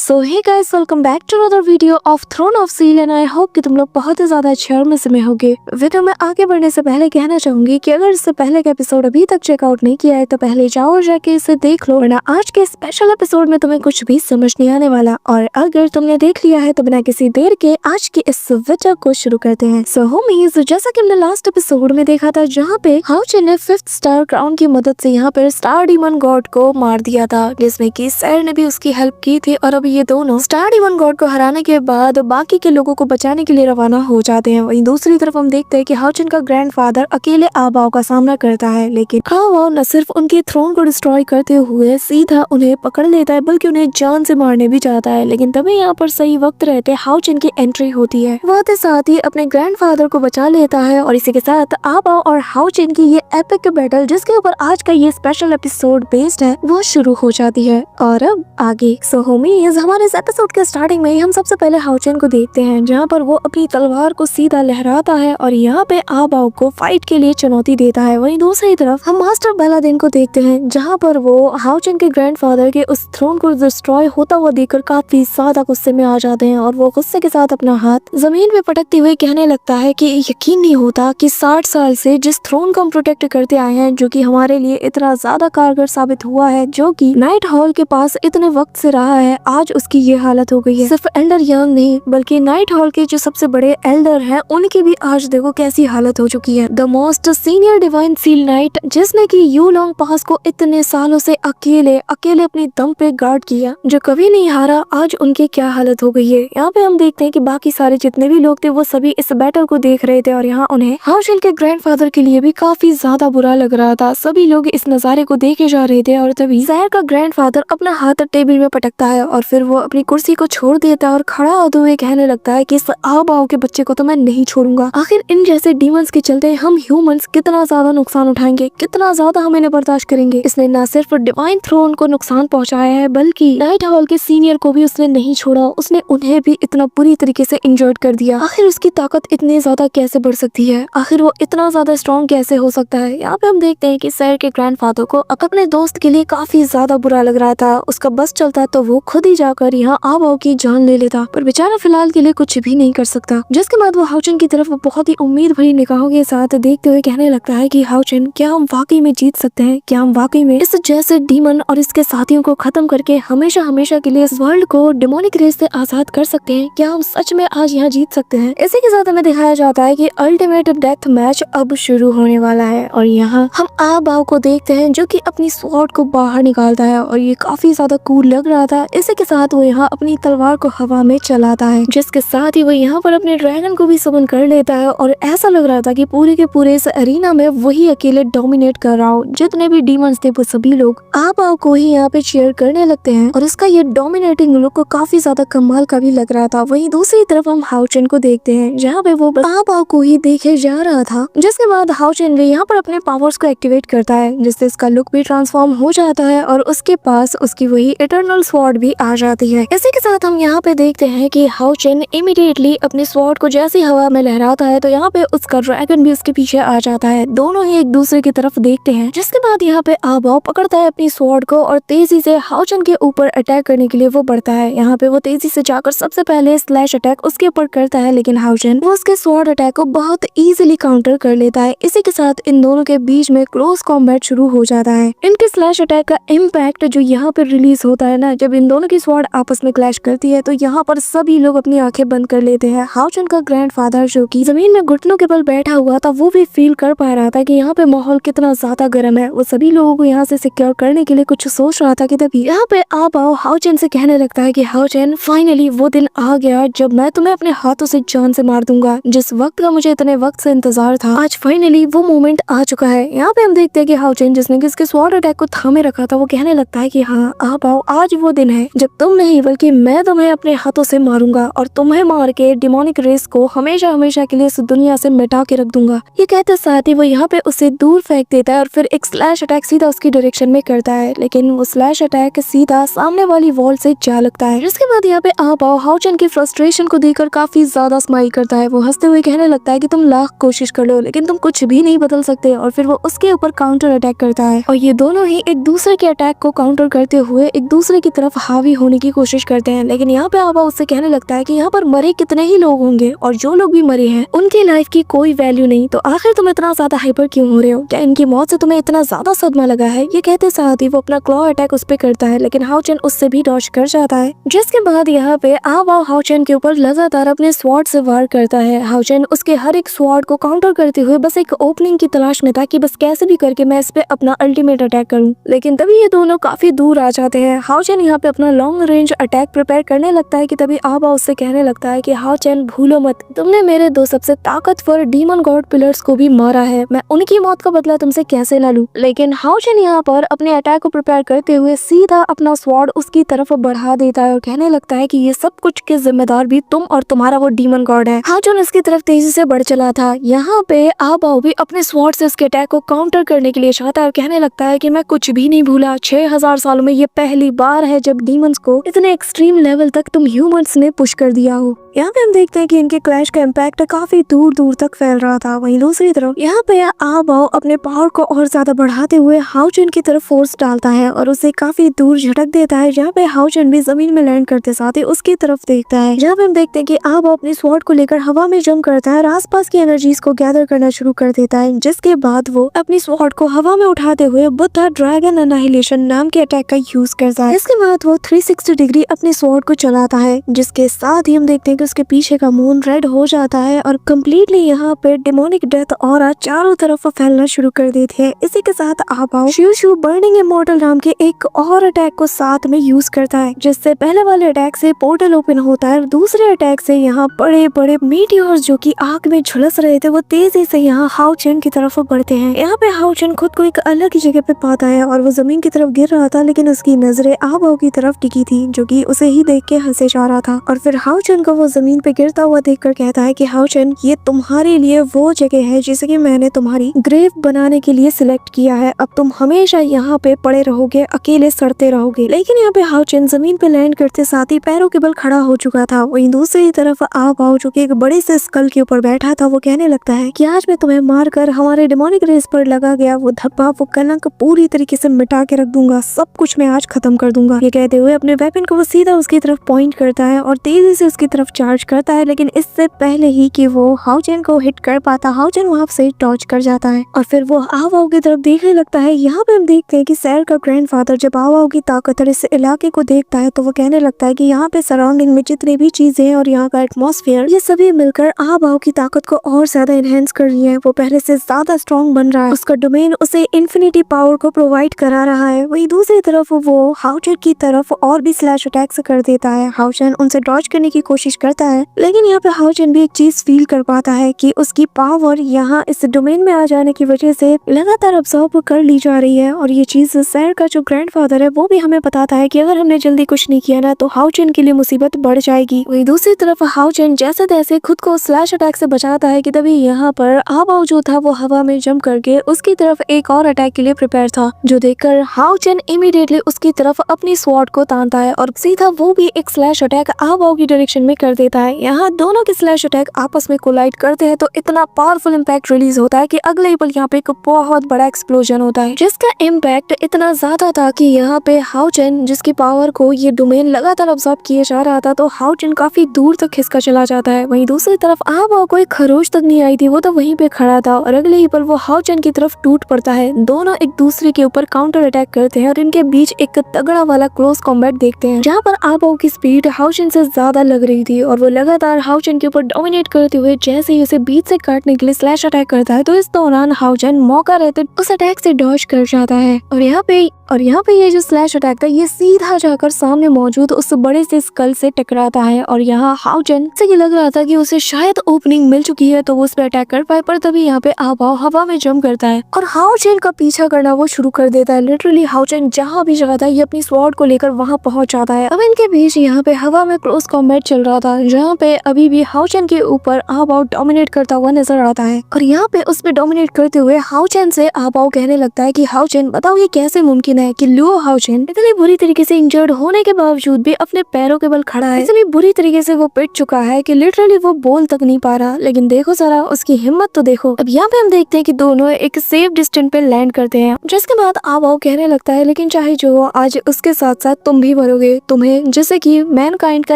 So hey guys, welcome back to another video of Throne of Seal and I hope कि तुम लोग बहुत ही ज्यादा अच्छे और मजे में होगे। वीडियो में आगे बढ़ने से पहले कहना चाहूंगी कि अगर इससे पहले का एपिसोड अभी तक चेकआउट नहीं किया है तो पहले जाओ और जाके इसे देख लो, वरना आज के स्पेशल एपिसोड में तुम्हें कुछ भी समझ नहीं आने वाला। और अगर तुमने देख लिया है तो बिना किसी देर के आज की इस वीडियो को शुरू करते हैं। सो होमीज, जैसा कि हमने लास्ट एपिसोड में देखा था जहाँ पे हाउचिन ने 5th स्टार क्राउन की मदद से यहाँ पर स्टार डीमन गॉड को मार दिया था, जिसमें कि सैर ने भी उसकी हेल्प की थी। और अब ये दोनों स्टार डीमन गॉड को हराने के बाद बाकी के लोगों को बचाने के लिए रवाना हो जाते हैं। वहीं दूसरी तरफ हम देखते हैं कि हाउचिन का ग्रैंडफादर अकेले आबाओ का सामना करता है, लेकिन आबाओ न सिर्फ उनके थ्रोन को डिस्ट्रॉय करते हुए सीधा उन्हें पकड़ लेता है बल्कि उन्हें जान से मारने भी चाहता है। लेकिन तभी यहाँ पर सही वक्त रहते हाउचिन की एंट्री होती है, वह के साथ ही अपने ग्रैंडफादर को बचा लेता है। और इसी के साथ आबाओ और हाउचिन की ये एपिक बैटल, जिसके ऊपर आज का ये स्पेशल एपिसोड बेस्ड है, वो शुरू हो जाती है। और अब आगे सो होमीज, हमारे इस एपिसोड के स्टार्टिंग में हम सबसे पहले हाउचिन को देखते हैं जहाँ पर वो अपनी तलवार को सीधा लहराता है और यहाँ पे आबाओ को फाइट के लिए चुनौती देता है। वहीं दूसरी तरफ हम मास्टर बेलादिन को देखते हैं जहाँ पर वो हाउचिन के ग्रैंडफादर के उस थ्रोन को डिस्ट्रॉय होता हुआ देखकर काफी ज्यादा गुस्से में आ जाते हैं और वो गुस्से के साथ अपना हाथ जमीन पे पटकते हुए कहने लगता है कि यकीन नहीं होता कि 60 साल से जिस थ्रोन को हम प्रोटेक्ट करते आए हैं, जो कि हमारे लिए इतना ज्यादा कारगर साबित हुआ है, जो कि नाइट हॉल के पास इतने वक्त से रहा है, आज उसकी ये हालत हो गई है। सिर्फ एल्डर यंग नहीं बल्कि नाइट हॉल के जो सबसे बड़े एल्डर हैं उनकी भी आज देखो कैसी हालत हो चुकी है। The most senior divine seal night, जिसने की यू लॉन्ग पास को इतने सालों से अकेले अपने दम पे गार्ड किया, जो कभी नहीं हारा, आज उनकी क्या हालत हो गई है। यहाँ पे हम देखते हैं कि बाकी सारे जितने भी लोग थे वो सभी इस बैटल को देख रहे थे और यहाँ उन्हें हाउचिन के ग्रैंडफादर के लिए भी काफी ज्यादा बुरा लग रहा था। सभी लोग इस नजारे को देखे जा रहे थे और तभी सैर का ग्रैंडफादर अपना हाथ टेबल में पटकता है और फिर वो अपनी कुर्सी को छोड़ देता है और खड़ा होते हुए कहने लगता है कि इस आबाओ के बच्चे को तो मैं नहीं छोड़ूंगा। आखिर इन जैसे डीमंस के चलते हम ह्यूमंस कितना ज्यादा नुकसान उठाएंगे, कितना ज्यादा हम इन्हें बर्दाश्त करेंगे। इसने न सिर्फ डिवाइन थ्रोन को नुकसान पहुंचाया है बल्कि नाइट हॉल के सीनियर को भी उसने नहीं छोड़ा, उसने उन्हें भी इतना बुरी तरीके से इंजर्ड कर दिया। आखिर उसकी ताकत इतनी ज्यादा कैसे बढ़ सकती है, आखिर वो इतना ज्यादा स्ट्रॉन्ग कैसे हो सकता है। यहाँ पे हम देखते हैं कि सैर के ग्रैंडफादर को अपने दोस्त के लिए काफी ज्यादा बुरा लग रहा था। उसका बस चलता तो वो खुद ही जाकर यहाँ आबाओ की जान ले लेता, पर बेचारा फिलहाल के लिए कुछ भी नहीं कर सकता। जिसके बाद वो हाउचिन की तरफ बहुत ही उम्मीद भरी निगाहों के साथ देखते हुए कहने लगता है कि हाउचिन, क्या हम वाकई में जीत सकते हैं? क्या हम वाकई में इस जैसे डीमन और इसके साथियों को खत्म करके हमेशा हमेशा के लिए इस वर्ल्ड को डिमोनिक रेस से आजाद कर सकते हैं? क्या हम सच में आज यहाँ जीत सकते हैं? इसी के साथ हमें दिखाया जाता है कि अल्टीमेट डेथ मैच अब शुरू होने वाला है और यहाँ हम आबाओ को देखते हैं जो कि अपनी स्वॉर्ड को बाहर निकालता है और ये काफी ज्यादा कूल लग रहा था। इसी के साथ वो यहाँ अपनी तलवार को हवा में चलाता है, जिसके साथ ही वो यहाँ पर अपने ड्रैगन को भी समन कर लेता है और ऐसा लग रहा था कि पूरे के पूरे इस अरीना में वही अकेले डोमिनेट कर रहा हो। जितने भी डीमंस थे वो सभी लोग आबाओ को ही यहाँ पे चीयर करने लगते हैं और इसका ये डोमिनेटिंग लुक को काफी ज्यादा कमाल का भी लग रहा था। वहीं दूसरी तरफ हम हाउचिन को देखते हैं जहाँ पे वो आबाओ को ही देखे जा रहा था, जिसके बाद हाउचिन भी यहाँ पर अपने पावर्स को एक्टिवेट करता है, जिससे इसका लुक भी ट्रांसफॉर्म हो जाता है और उसके पास उसकी वही इटर्नल स्वॉर्ड भी आ जाती है। इसी के साथ हम यहाँ पे देखते हैं कि हाउचिन इमीडिएटली अपने स्वॉर्ड को जैसे हवा में लहराता है तो यहाँ पे उसका ड्रैगन भी उसके पीछे आ जाता है। दोनों ही एक दूसरे की तरफ देखते हैं, जिसके बाद यहाँ पे आबाओ पकड़ता है अपनी स्वॉर्ड को और तेजी से हाउचिन के ऊपर अटैक करने के लिए वो बढ़ता है। यहाँ पे वो तेजी से जाकर सबसे पहले स्लैश अटैक उसके ऊपर करता है, लेकिन हाउचिन वो उसके स्वॉर्ड अटैक को बहुत इजीली काउंटर कर लेता है। इसी के साथ इन दोनों के बीच में क्लोज कॉम्बैट शुरू हो जाता है। इनके स्लैश अटैक का इम्पैक्ट जो यहाँ पर रिलीज होता है ना, जब इन दोनों की स्वॉर्ड आपस में क्लैश करती है तो यहाँ पर सभी लोग अपनी आंखें बंद कर लेते हैं। हाउचिन का ग्रैंडफादर जो कि जमीन में घुटनों के बल बैठा हुआ था वो भी फील कर पा रहा था कि यहाँ पे माहौल कितना ज्यादा गर्म है। वो सभी लोगों को यहाँ से सिक्योर करने के लिए कुछ सोच रहा था कि तभी यहाँ पे आबाओ हाउचिन से कहने लगता है कि हाउचिन, फाइनली वो दिन आ गया जब मैं तुम्हें अपने हाथों से जान से मार दूंगा। जिस वक्त का मुझे इतने वक्त से इंतजार था, आज फाइनली वो मोमेंट आ चुका है। यहाँ पे हम देखते हैं कि हाउचिन, जिसने किसके स्वॉर्ड अटैक को थामे रखा था, वो कहने लगता है कि हाँ आबाओ, आज वो दिन है जब तुम नहीं बल्कि मैं तुम्हें अपने हाथों से मारूंगा और तुम्हें मार के डिमोनिक रेस को हमेशा हमेशा के लिए इस दुनिया से मिटा के रख दूंगा। ये कहते साथ ही वो यहाँ पे उसे दूर फेंक देता है और फिर एक स्लैश अटैक सीधा उसकी डायरेक्शन में करता है, लेकिन वो स्लैश अटैक सीधा सामने वाली वॉल से जा लगता है। जिसके बाद यहाँ पे आबाओ हाउचिन की फ्रस्ट्रेशन को देखकर काफी ज्यादा स्माइल करता है। वो हंसते हुए कहने लगता है कि तुम लाख कोशिश कर लो लेकिन तुम कुछ भी नहीं बदल सकते, और फिर वो उसके ऊपर काउंटर अटैक करता है और ये दोनों ही एक दूसरे के अटैक को काउंटर करते हुए एक दूसरे की तरफ हावी होने होने की कोशिश करते हैं, लेकिन यहाँ पे आबा उससे कहने लगता है कि यहाँ पर मरे कितने ही लोग होंगे और जो लोग भी मरे हैं उनकी लाइफ की कोई वैल्यू नहीं, तो आखिर तुम इतना ज्यादा हाइपर क्यों हो रहे हो? क्या इनकी मौत से तुम्हें इतना ज्यादा सदमा लगा है? ये कहते साथ ही वो अपना क्लॉ अटैक उस पे करता है, लेकिन हाउचन उससे भी डॉज कर जाता है। जिसके बाद यहाँ पे आबा हाउचन के ऊपर लगातार अपने स्वॉर्ड से वार करता है। हाउचन उसके हर एक स्वॉर्ड को काउंटर करते हुए बस एक ओपनिंग की तलाश में था कि बस कैसे भी करके मैं इस पे अपना अल्टीमेट अटैक करूं, लेकिन तभी ये दोनों काफी दूर आ जाते हैं। हाउचन यहाँ पे अपना लॉन्ग रेंज अटैक प्रिपेयर करने लगता है कि तभी आबा उससे कहने लगता है कि हाउचन भूलो मत, तुमने मेरे दो सबसे ताकतवर डीमन गॉड पिलर्स को भी मारा है, मैं उनकी मौत का बदला तुमसे कैसे ला लूं? लेकिन हाउचन यहाँ पर अपने अटैक को प्रिपेयर करते हुए सीधा अपना स्वॉर्ड उसकी तरफ बढ़ा देता है और कहने लगता है कि ये सब कुछ के जिम्मेदार भी तुम और तुम्हारा वो डीमन गॉड है। हाउचन इसकी तरफ तेजी से बढ़ चला था। यहाँ पे आबा भी अपने स्वॉर्ड से इसके अटैक को काउंटर करने के लिए चाहता है और कहने लगता है कि मैं कुछ भी नहीं भूला, 6000 सालों में ये पहली बार है जब डीमंस को इतने एक्सट्रीम लेवल तक तुम ह्यूमंस ने पुश कर दिया हो। यहाँ पे हम देखते हैं कि इनके क्लैश का इम्पैक्ट काफी दूर दूर तक फैल रहा था। वहीं दूसरी तरफ यहाँ पे आबाओ अपने पावर को और ज्यादा बढ़ाते हुए हाउचन की तरफ फोर्स डालता है और उसे काफी दूर झटक देता है। जहाँ पे हाउचन भी जमीन में लैंड करते साथ ही उसकी तरफ देखता है। जहाँ पे हम देखते हैं कि आबाओ अपने स्वॉर्ड को लेकर हवा में जंप करता है और आसपास की एनर्जीज को गैदर करना शुरू कर देता है, जिसके बाद वो अपनी स्वॉर्ड को हवा में उठाते हुए बुद्धा ड्रैगन एनाहिलेशन नाम के अटैक का यूज करता है। इसके बाद वो 360 डिग्री अपने स्वॉर्ड को चलाता है, जिसके साथ ही हम देखते हैं कि उसके पीछे का मून रेड हो जाता है और कम्प्लीटली यहाँ पे डेमोनिक डेथ ऑरा चारों तरफ फैलना शुरू कर देती है। इसी के साथ आबाओ शिव बर्निंग इमॉर्टल नाम के एक और अटैक को साथ में यूज करता है, जिससे पहले वाले अटैक से पोर्टल ओपन होता है और दूसरे अटैक से यहाँ बड़े बड़े मीटियोर्स जो कि आग में झुलस रहे थे वो तेजी से यहाँ हाउचन की तरफ बढ़ते हैं। यहाँ पे हाउचन खुद को एक अलग ही जगह पे पाता है और वो जमीन की तरफ गिर रहा था, लेकिन उसकी नजरें आबाओ की तरफ टिकी थी जो कि उसे ही देख के हंसे जा रहा था। और फिर हाउचन को वो जमीन पे गिरता हुआ देखकर कहता है कि हाउचन, ये तुम्हारे लिए वो जगह है जिसे कि मैंने तुम्हारी ग्रेव बनाने के लिए सिलेक्ट किया है, अब तुम हमेशा यहाँ पे पड़े रहोगे, अकेले सड़ते रहोगे। लेकिन यहाँ पे हाउचन जमीन पे लैंड करते साथ ही पैरों के बल खड़ा हो चुका था। वहीं दूसरी तरफ आबाओ जो कि एक बड़े से स्कल के ऊपर बैठा था वो कहने लगता है कि आज मैं तुम्हें मारकर हमारे डेमोनिक रेस पर लगा गया वो धब्बा, वो कलंक पूरी तरीके से मिटा के रख दूंगा, सब कुछ मैं आज खत्म कर दूंगा। ये कहते हुए अपने वेपन को वो सीधा उसकी तरफ पॉइंट करता है और तेजी से उसकी तरफ चार्ज करता है, लेकिन इससे पहले ही कि वो हाउचन को हिट कर पाता, हाउचन वहां से डॉज कर जाता है और फिर वो आबाओ की तरफ देखने लगता है। यहाँ पे हम देखते हैं कि सैर का ग्रैंडफादर जब आबाओ की ताकत और इस इलाके को देखता है तो वो कहने लगता है कि यहाँ पे सराउंडिंग में जितनी भी चीजें हैं और यहाँ का एटमॉस्फेयर, ये सभी मिलकर आबाओ की ताकत को और ज्यादा एनहेंस कर रही है। वो पहले से ज्यादा स्ट्रॉन्ग बन रहा है, उसका डोमेन उसे इन्फिनिटी पावर को प्रोवाइड करा रहा है। वही दूसरी तरफ वो हाउचन की तरफ और भी स्लैश अटैक्स कर देता है। हाउचन उनसे डॉज करने की कोशिश करता है, लेकिन यहाँ पे हाउचन भी एक चीज फील कर पाता है कि उसकी पावर यहाँ इस डोमेन में आ जाने की वजह से लगातार अब्सॉर्ब कर ली जा रही है। और ये चीज सैर का जो ग्रैंडफादर है वो भी हमें बताता है कि अगर हमने जल्दी कुछ नहीं किया ना तो हाउचन के लिए मुसीबत बढ़ जाएगी। वही दूसरी तरफ हाउचन जैसे तैसे खुद को स्लैश अटैक से बचाता है कि तभी यहाँ पर आबाओ जो था वो हवा में जंप करके उसकी तरफ एक और अटैक के लिए प्रिपेयर था, जो देखकर हाउचन इमीडिएटली उसकी तरफ अपनी स्वॉर्ड को तानता है और सीधा वो भी एक स्लैश अटैक आबाओ की डायरेक्शन में कर देता है। यहाँ दोनों के स्लैश अटैक आपस में कोलाइड करते हैं तो इतना पावरफुल इम्पैक्ट रिलीज होता है कि अगले ही पल यहाँ पे एक बहुत बड़ा एक्सप्लोजन होता है, जिसका इम्पैक्ट इतना ज्यादा था कि यहाँ पे हाउचन जिसकी पावर को ये डोमेन लगातार अब्सॉर्ब किए जा रहा था तो हाउचन काफी दूर तक खिसका चला जाता है। वहीं दूसरी तरफ आबाओ को एक खरोच तक नहीं आई थी, वो तो वहीं पे खड़ा था और अगले ही पल वो हाउचन की तरफ टूट पड़ता है। दोनों एक दूसरे के ऊपर काउंटर अटैक करते हैं और इनके बीच एक तगड़ा वाला क्लोज कॉम्बैट देखते हैं, जहाँ पर आबाओ की स्पीड हाउचन से ज्यादा लग रही थी और वो लगातार हाउचन के ऊपर डोमिनेट करते हुए जैसे ही उसे बीच से काटने के लिए स्लैश अटैक करता है तो इस दौरान हाउचन मौका रहते उस अटैक से डॉज कर जाता है। और यहाँ पे ये जो स्लैश अटैक था ये सीधा जाकर सामने मौजूद उस बड़े से स्कल से टकराता है और यहाँ हाउचन से ये लग रहा था कि उसे शायद ओपनिंग मिल चुकी है तो वो उस पर अटैक कर पाए, पर तभी यहाँ पे आबाओ हवा में जंप करता है और हाउचन का पीछा करना वो शुरू कर देता है। लिटरली हाउचन जहाँ भी जाता है ये अपनी स्वॉर्ड को लेकर वहाँ पहुंच जाता है। अब इनके बीच यहाँ पे हवा में क्लोज कॉम्बैट चल रहा था का, जहाँ पे अभी भी हाउचेन के ऊपर आबाओ डोमिनेट करता हुआ नजर आता है। और यहाँ पे उस पे डोमिनेट करते हुए हाउचेन से आबाओ कहने लगता है कि हाउचेन बताओ ये कैसे मुमकिन है कि लुओ हाउचेन इतनी बुरी तरीके से इंजर्ड होने के बावजूद भी अपने पैरों के बल खड़ा है। इतनी बुरी तरीके से वो पिट चुका है कि लिटरली वो बोल तक नहीं पा रहा, लेकिन देखो जरा उसकी हिम्मत तो देखो। अब यहाँ पे हम देखते हैं कि दोनों एक सेफ डिस्टेंस पे लैंड करते हैं, जिसके बाद आबाओ कहने लगता है लेकिन चाहे जो हो आज उसके साथ साथ तुम भी मरोगे। तुम्हें जैसे कि मैनकाइंड का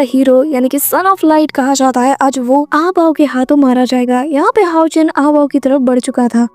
हीरो यानी कि सन ऑफ लाइट कहा जाता है, आज वो आबाओ के हाथों मारा जाएगा। यहाँ पे हाउचेन आबाओ की तरफ बढ़ चुका था,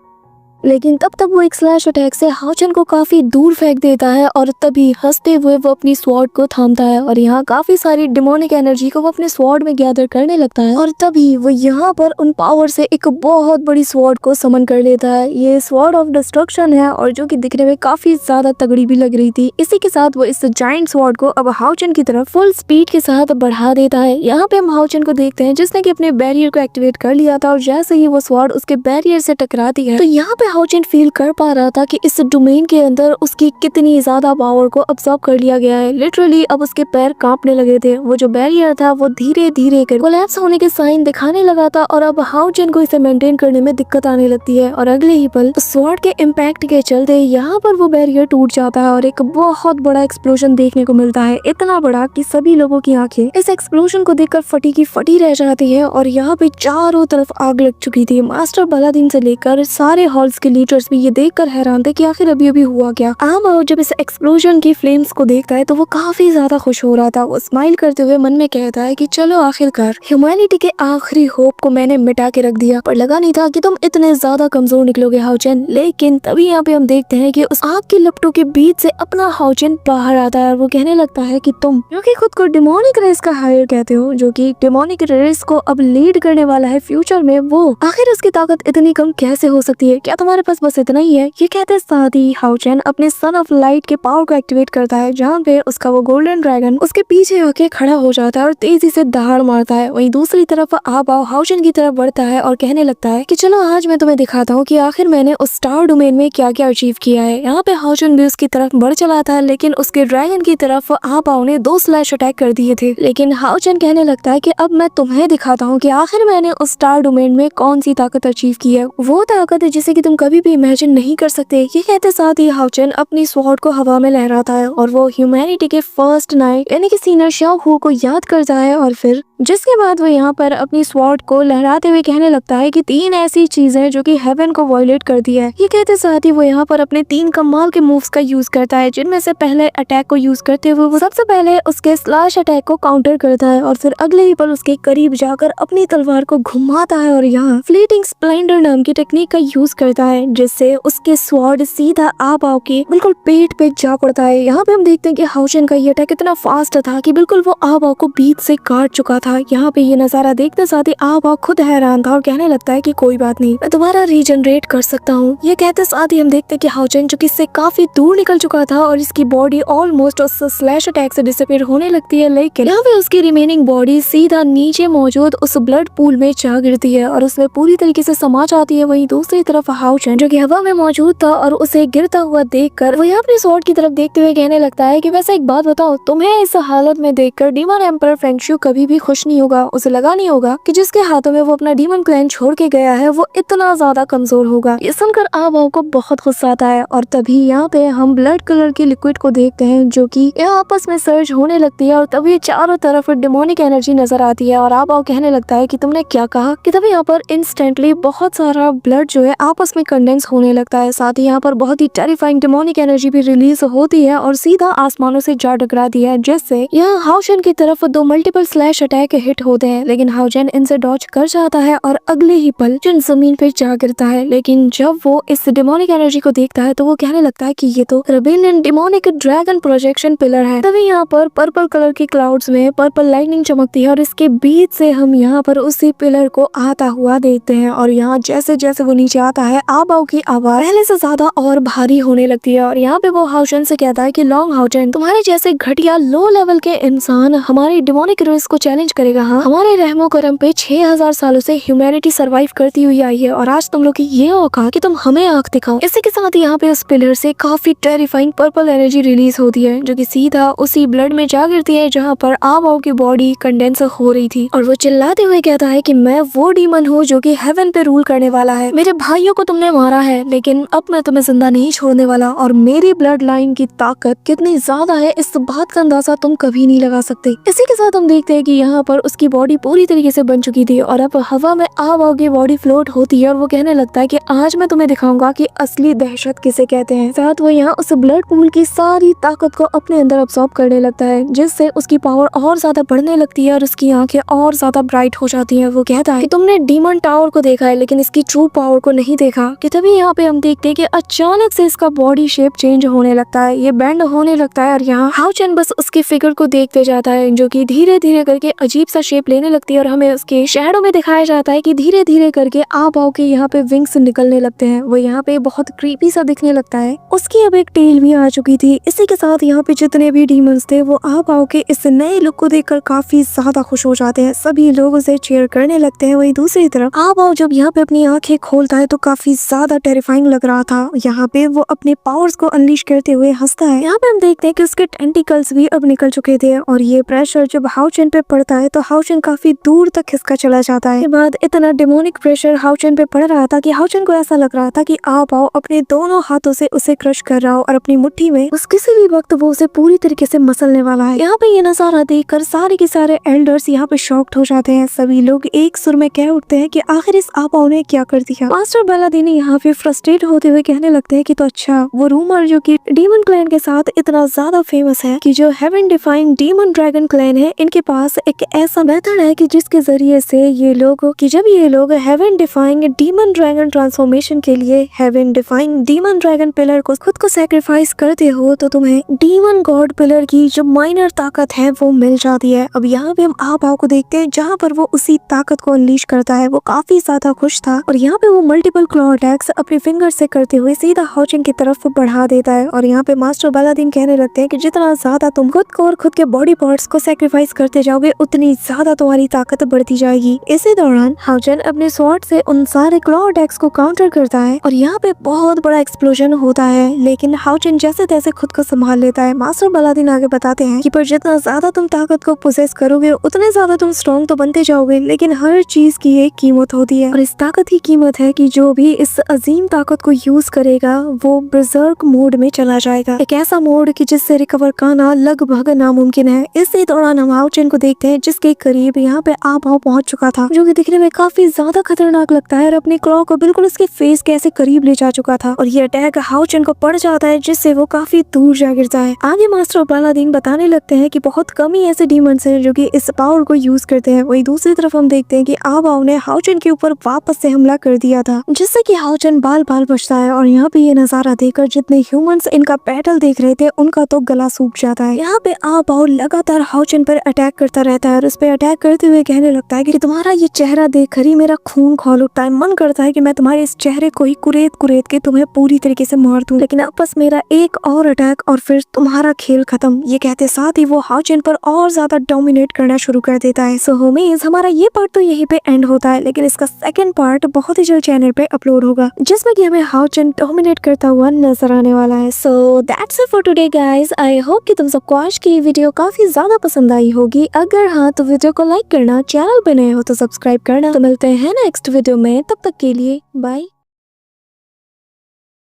लेकिन तब तक वो एक स्लैश अटैक से हाउचेन को काफी दूर फेंक देता है और तभी हंसते हुए वो अपनी स्वॉर्ड को थामता है और यहाँ काफी सारी डिमोनिक एनर्जी को वो अपने स्वॉर्ड में गैदर करने लगता है। और तभी वो यहाँ पर उन पावर से एक बहुत बड़ी स्वॉर्ड को समन कर लेता है। ये स्वॉर्ड ऑफ डिस्ट्रक्शन है और जो कि दिखने में काफी ज्यादा तगड़ी भी लग रही थी। इसी के साथ वो इस जायंट स्वॉर्ड को अब हाउचेन की तरफ फुल स्पीड के साथ बढ़ा देता है। यहाँ पे हम हाउचेन को देखते हैं जिसने कि अपने बैरियर को एक्टिवेट कर लिया था और जैसे ही वो स्वॉर्ड उसके बैरियर से टकराती है तो यहाँ पे हाउचेन फील कर पा रहा था कि इस डोमेन के अंदर उसकी कितनी ज्यादा पावर को अब्सॉर्ब कर लिया गया है। लिटरली अब उसके पैर कांपने लगे थे। वो जो बैरियर था वो धीरे धीरे कर कोलैप्स होने के साइन दिखाने लगा था और अब हाउचेन को इसे मेंटेन करने में दिक्कत आने लगती है और अगले ही पल स्वॉर्ड के इम्पैक्ट के चलते यहाँ पर वो बैरियर टूट जाता है और एक बहुत बड़ा एक्सप्लोजन देखने को मिलता है। इतना बड़ा कि सभी लोगों की आंखें इस एक्सप्लोजन को देखकर फटी की फटी रह जाती है और यहाँ पे चारों तरफ आग लग चुकी थी। मास्टर बालादीन से लेकर सारे हॉल्स के लीडर्स भी ये देखकर हैरान थे कि आखिर अभी अभी हुआ क्या। आबाओ जब इस एक्सप्लोजन की फ्लेम्स को देखता है तो वो काफी ज्यादा खुश हो रहा था। वो स्माइल करते हुए मन में कहता है कि चलो आखिरकार ह्यूमैनिटी के आखिरी होप को मैंने मिटा के रख दिया, पर लगा नहीं था कि तुम इतने ज्यादा कमजोर निकलोगे हाउचेन। लेकिन तभी यहाँ पे हम देखते हैं कि उस आग की लपटों के बीच से अपना हाउचेन बाहर आता है और वो कहने लगता है कि तुम जो कि खुद को डिमोनिक रेस का हायर कहते हो, जो कि डिमोनिक रेस को अब लीड करने वाला है फ्यूचर में, वो आखिर उसकी ताकत इतनी कम कैसे हो सकती है? क्या तुम्हारे पास बस इतना ही है? ये कहते साथ ही हाउचेन अपने सन ऑफ लाइट के पावर को एक्टिवेट करता है, जहाँ पे उसका वो गोल्डन ड्रैगन उसके पीछे होके खड़ा हो जाता है और तेजी से दहाड़ मारता है। वहीं दूसरी तरफ आबाओ हाउचेन की तरफ बढ़ता है और कहने लगता है कि चलो आज मैं तुम्हें दिखाता हूँ कि आखिर मैंने उस स्टार डोमेन में क्या क्या अचीव किया है। यहाँ पे हाउचेन भी उसकी तरफ बढ़ चला था, लेकिन उसके ड्रैगन की तरफ आबाओ ने 2 स्लैश अटैक कर दिए थे। लेकिन हाउचेन कहने लगता है कि अब मैं तुम्हें दिखाता हूँ कि आखिर मैंने उस स्टार डोमेन में कौन सी ताकत अचीव की है, वो ताकत है जिसे कि तुम कभी भी इमेजिन नहीं कर सकते। ये कहते साथ ही हाउचेन अपनी स्वॉर्ड को हवा में लहराता है और वो ह्यूमैनिटी के फर्स्ट नाइट यानी कि सीनियर शाओ हू को याद करता है और फिर जिसके बाद वो यहाँ पर अपनी स्वॉर्ड को लहराते हुए कहने लगता है कि 3 ऐसी चीजें जो कि हेवन को वायलेट करती है। ये कहते साथ ही वो यहाँ पर अपने 3 कमाल के मूव्स का यूज करता है, जिनमें से पहले अटैक को यूज करते हुए वो सबसे पहले उसके स्लैश अटैक को काउंटर करता है और फिर अगले ही पल उसके करीब जाकर अपनी तलवार को घुमाता है और यहाँ फ्लीटिंग स्प्लेंडर नाम की टेक्निक का यूज करता है, जिससे उसके स्वॉर्ड सीधा आबाओ के बिल्कुल पेट पे जा पड़ता है। यहाँ पे हम देखते हैं कि हाउचेन का ये अटैक इतना फास्ट था कि बिल्कुल वो आबाओ को बीच से काट चुका था। यहाँ पे ये नजारा देखते साथ ही आबाओ खुद हैरान था और कहने लगता है कि कोई बात नहीं, मैं दोबारा रीजनरेट कर सकता हूँ। ये कहते साथ ही हम देखते हैं कि हाउचेन जो कि इससे काफी दूर निकल चुका था और इसकी बॉडी ऑलमोस्ट उस स्लैश अटैक से डिसअपीयर होने लगती है, लेकिन यहाँ पे उसकी रिमेनिंग बॉडी सीधा नीचे मौजूद उस ब्लड पूल में जा गिरती है और उसमें पूरी तरीके से समा जाती है। वहीं दूसरी तरफ हाउचेन जो कि हवा में मौजूद था और उसे गिरता हुआ देखकर वो यहाँ अपनी स्वॉर्ड की तरफ देखते हुए कहने लगता है कि वैसे एक बात बताओ, तुम्हें इस हालत में देखकर डीमन एम्पर फेंगशू कभी भी खुश नहीं होगा। उसे लगा नहीं होगा कि जिसके हाथों में वो अपना डीमन क्लैन छोड़ के गया है वो इतना ज्यादा कमजोर होगा। ये सुनकर आबाओ को बहुत गुस्सा आता है और तभी यहाँ पे हम ब्लड कलर की लिक्विड को देखते हैं जो कि यहाँ आपस में सर्ज होने लगती है और तभी चारों तरफ डिमोनिक एनर्जी नजर आती है और आबाओ कहने लगता है कि तुमने क्या कहा, कि तभी यहाँ पर इंस्टेंटली बहुत सारा ब्लड जो है आपस में कंडेंस होने लगता है। साथ ही यहाँ पर बहुत ही टेरिफाइंग डिमोनिक एनर्जी भी रिलीज होती है और सीधा आसमानों से जा टकराती है, जिससे यहाँ हाउचेन की तरफ 2 मल्टीपल स्लैश अटैक हिट होते हैं, लेकिन हाउचेन इनसे डॉज कर जाता है और अगले ही पल जमीन पे जा गिरता है। लेकिन जब वो इस डिमोनिक एनर्जी को देखता है तो वो कहने लगता है कि ये तो rebellion demonic dragon projection pillar है। तभी यहाँ पर पर्पल कलर की क्लाउड्स में पर्पल लाइटनिंग चमकती है और इसके बीच से हम यहाँ पर उसी पिलर को आता हुआ देखते हैं और यहाँ जैसे जैसे वो नीचे आता है आबाओ की आवाज पहले से ज्यादा और भारी होने लगती है और यहाँ पे वो हाउचेन से कहता है कि लॉन्ग हाउचेन, तुम्हारे जैसे घटिया लो लेवल के इंसान हमारी डिमोनिक रेस को चैलेंज चेंज करेगा। हाँ, हमारे रहमो करम पे 6000 सालों से ह्यूमैनिटी सर्वाइव करती हुई आई है और आज तुम लोग की ये औकात कि तुम हमें आंख दिखाओ। इसी के साथ यहाँ पे उस पिलर से काफी टेरिफाइंग पर्पल एनर्जी रिलीज होती है जो कि सीधा उसी ब्लड में जा गिरती है जहाँ पर आबाओ की बॉडी कंडेंसर हो रही थी और वो चिल्लाते हुए कहता है कि मैं वो डीमन हूँ जो कि हेवन पे रूल करने वाला है। मेरे भाइयों को तुमने मारा है लेकिन अब मैं तुम्हें जिंदा नहीं छोड़ने वाला और मेरी ब्लड लाइन की ताकत कितनी ज्यादा है इस बात का अंदाजा तुम कभी नहीं लगा सकते। इसी के साथ हम देखते हैं कि यहाँ पर उसकी बॉडी पूरी तरीके से बन चुकी थी और अब हवा में आबाओ की बॉडी फ्लोट होती है और वो कहने लगता है कि आज मैं तुम्हें दिखाऊंगा कि असली दहशत किसे कहते हैं। साथ वो यहाँ उस ब्लड पूल की सारी ताकत को अपने अंदर अब्सॉर्ब करने लगता है जिससे उसकी पावर और ज्यादा बढ़ने लगती है और उसकी आंखें और ज्यादा ब्राइट हो जाती हैं। वो कहता है कि तुमने डीमन टावर को देखा है लेकिन इसकी ट्रू पावर को नहीं देखा। कि तभी यहाँ पे हम देखते हैं कि अचानक से इसका बॉडी शेप चेंज होने लगता है, ये बेंड होने लगता है और यहाँ हाउ चैन बस उसके फिगर को देखते जाता है जो कि धीरे धीरे करके अजीब सा शेप लेने लगती है और हमें उसके शैडो में दिखाया जाता है कि धीरे धीरे करके आबाओ के यहाँ पे विंग्स निकलने लगते हैं। वो यहाँ पे बहुत क्रीपी सा दिखने लगता है। उसकी अब एक टेल भी आ चुकी थी। इसी के साथ यहाँ पे जितने भी डीमंस थे वो आबाओ के इस नए लुक को देखकर काफी ज्यादा खुश हो जाते हैं। सभी लोग उसे चीयर करने लगते हैं। वही दूसरी तरफ आबाओ जब यहाँ पे अपनी आंखें खोलता है तो काफी ज्यादा टेरिफाइंग लग रहा था। यहाँ पे वो अपने पावर्स को अनलीश करते हुए हंसता है। यहाँ पे हम देखते हैं कि उसके टेंटिकल्स भी अब निकल चुके थे और ये प्रेशर जब हाउचेन पे पड़ता है तो हाउचेन काफी दूर तक खिसका चला जाता है। इसके बाद इतना डेमोनिक प्रेशर हाउचेन पे पड़ रहा था कि हाउचेन को ऐसा लग रहा था कि आबाओ अपने दोनों हाथों से उसे क्रश कर रहा हो और अपनी मुट्ठी में उस किसी भी वक्त वो उसे पूरी तरीके से मसलने वाला है। यहाँ पे ये नजारा देखकर सारे के सारे एल्डर्स यहाँ पे शॉक्ड हो जाते हैं। सभी लोग एक सुर में कह उठते हैं कि आखिर इस आबाओ ने क्या कर दिया। मास्टर बालादीन यहाँ पे फ्रस्ट्रेट होते हुए कहने लगते हैं कि तो अच्छा वो रूमर जो कि डीमन क्लैन के साथ इतना ज्यादा फेमस है कि जो heaven defying demon dragon clan है इनके पास एक ऐसा मेथड है कि जिसके जरिए से ये लोग जब ये लोग heaven defying demon dragon transformation के लिए heaven defying demon dragon pillar को खुद को सैक्रिफाइस करते हो तो तुम्हें डीमन गॉड पिलर की जो माइनर ताकत है वो मिल जाती है। अब यहाँ पे हम आबाओ को देखते हैं जहाँ पर वो उसी ताकत को अनलीश करता है। वो काफी ज्यादा खुश था और यहाँ पे वो मल्टीपल क्लॉ अटैक्स अपने फिंगर से करते हुए सीधा हाउचेन की तरफ बढ़ा देता है और यहाँ पे मास्टर बालादीन कहने लगते हैं कि जितना ज्यादा तुम खुद को और खुद के बॉडी पार्ट्स को सैक्रिफाइस करते जाओगे उतनी ज्यादा तुम्हारी ताकत बढ़ती जाएगी। इसी दौरान हाउचेन अपने स्वॉर्ड से उन सारे क्लॉ अटैक्स को काउंटर करता है और यहाँ पे बहुत बड़ा एक्सप्लोजन होता है लेकिन हाउचेन जैसे तैसे खुद को संभाल लेता है। मास्टर बालादीन आगे बताते हैं कि पर जितना ज्यादा तुम ताकत को पोसेस करोगे उतने ज्यादा तुम स्ट्रॉन्ग तो बनते जाओगे लेकिन हर चीज की एक कीमत होती है और इस ताकत की कीमत है कि जो भी इस अजीम ताकत को यूज करेगा वो बर्जर्क मोड में चला जाएगा। एक ऐसा मोड कि जिससे रिकवर करना लगभग नामुमकिन है। इसी दौरान हम हाउचेन को देखते हैं जिसके करीब यहाँ पे आबाओ पहुंच चुका था जो कि दिखने में काफी ज्यादा खतरनाक लगता है और अपनी क्लॉ को बिल्कुल उसके फेस के ऐसे करीब ले जा चुका था और ये अटैक हाउचेन को पड़ जाता है जिससे वो काफी दूर जा गिरता है। आगे मास्टर बालादीन बताने लगते हैं कि बहुत कम ही ऐसे डीमंस हैं जो कि इस पावर को यूज करते हैं। वही दूसरी तरफ हम देखते हैं कि आबाओ ने हाउचेन के ऊपर वापस से हमला कर दिया था जिससे कि हाउचेन बाल बाल बचता है और यहाँ पे ये नजारा देखकर जितने ह्यूमंस इनका बैटल देख रहे थे उनका तो गला सूख जाता है। यहाँ पे आबाओ लगातार हाउचेन पर अटैक करता रहता है और उस पर अटैक करते हुए कहने लगता है कि तुम्हारा ये चेहरा देखकर ही मेरा खून खौल उठता है। मन करता है कि मैं तुम्हारे इस चेहरे को ही कुरेद कुरेद के तुम्हें पूरी तरीके से मार दूं लेकिन अब बस मेरा एक और अटैक और फिर तुम्हारा खेल खत्म। ये कहते साथ ही वो हाउचेन पर और ज्यादा डोमिनेट करना शुरू कर देता है। सो होमीज हमारा ये पार्ट तो यहीं पे एंड होता है लेकिन इसका सेकंड पार्ट बहुत ही जल्द चैनल पे अपलोड होगा जिसमें कि हमें हाउचेन डोमिनेट करता हुआ नजर आने वाला है। So that's it for today guys. I hope कि तुम सबको आज की वीडियो काफी ज्यादा पसंद आई होगी। अगर हाँ तो वीडियो को लाइक करना, चैनल पे नए हो तो सब्सक्राइब करना। तो मिलते हैं नेक्स्ट वीडियो में, तब तक के लिए बाय।